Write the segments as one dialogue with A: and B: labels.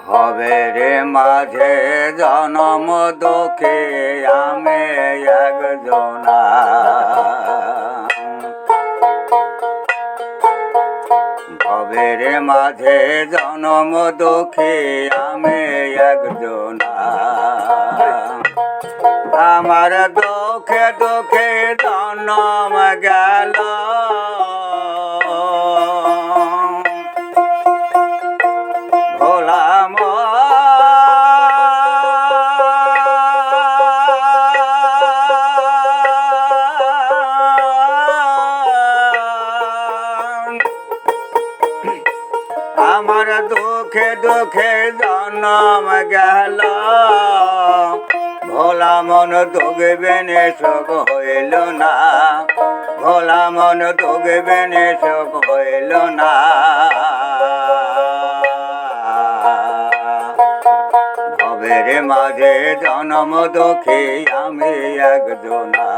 A: হবে রে মাঝে জনম দুঃখে আমি একজনা, ভবের মাঝে জনম দুঃখে আমি একজনা, আমার দুঃখে দুঃখে জনম গেল, ভোলাম আমার দুঃখে দুঃখে জন্ম গেল, ভোলা মন দুগবেনে সুখ হইল না, ভোলা মন দুগবেনে সুখ হইল না, ভবের মাঝে জন্ম দুঃখে আমি একজনা,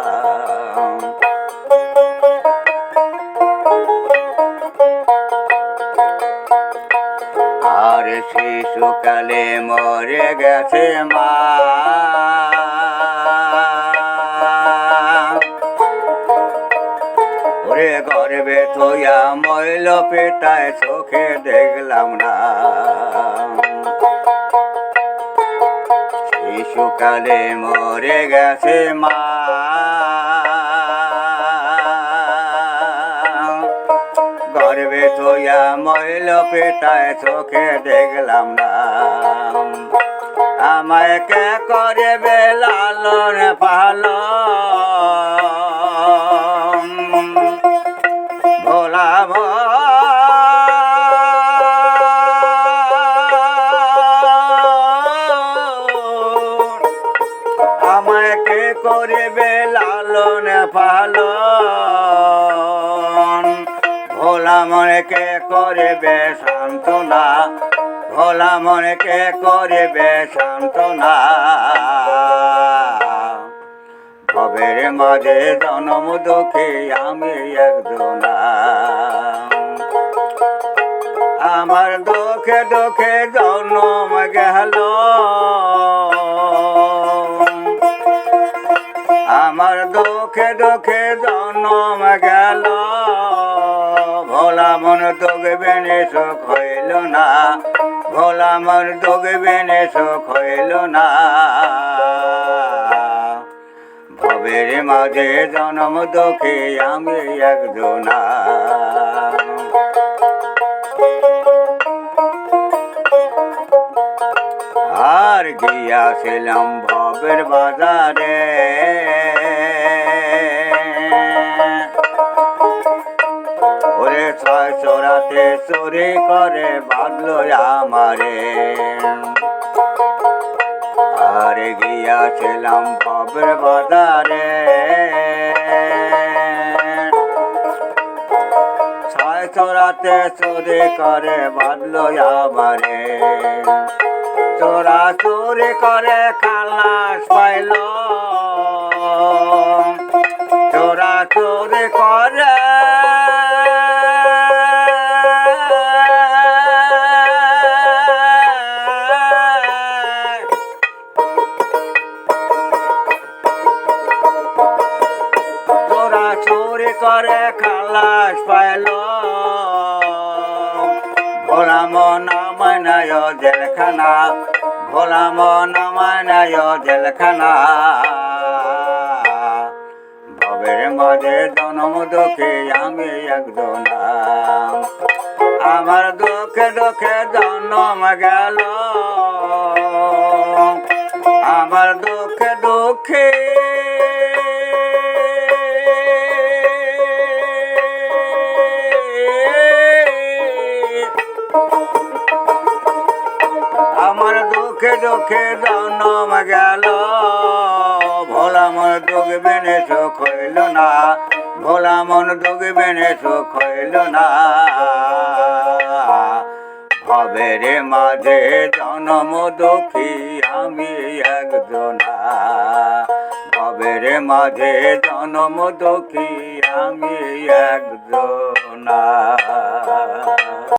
A: আর শিশুকালে মরে গেছে মা, ওরে গর্বে থইয়া মইল পেটায় চোখে দেখলাম না, শিশুকালে মরে গেছে মা, গর্বে থইয়া মইল পেটায় চোখে দেখলাম না, আমায় কে করবে লালন পালন, ভোলাম আমায় কে করবে লালন পালন, ভোলা মনে কে করবে সান্ত্বনা, ভোলা মনে কে করবে সান্ত্বনা, ভবের মাঝে জনম দুঃখে আমি একজনা, আমার দুঃখে দুঃখে জন্ম গেল, আমার দুঃখে দুঃখে জন্ম গেল, ভোলা মন দুগবেনে সুখ হইল না, ভোলা মন দুগবেনে সুখ হইল না, ভবের মাঝে জনম দুঃখে আমি একজনা, আর গিয়াছিলাম ভবের বাজারে, ওরে ছয় চোরাতে চুরি করে বাঁধলো আমারে, আর গিয়াছিলাম ভবের বাজারে, ছয় চোরাতে চুরি করে বাঁধলো আমারে, চোরা চুরি করে খালাস পাইল, চোরা চুরি করে চোরা চুরি করে খালাস পাইল, ভোলা মন মানায় জেলখানা, ভোলা মন মানায় জেলখানা, ভবের মাঝে জনম দুঃখে আমি একজনা, আমার দুঃখে দুঃখে জন্ম গেল, আমার দুঃখে দুঃখে আমার দুঃখে দুঃখে জন্ম গেল, ভোলা মন দুগবেনে সুখ হইল না, ভোলা মন দুগবেনে সুখ হইল না, ভবের মাঝে জনম দুঃখী আমি একজনা, ভবের মাঝে জনম দুঃখী আমি একজনা।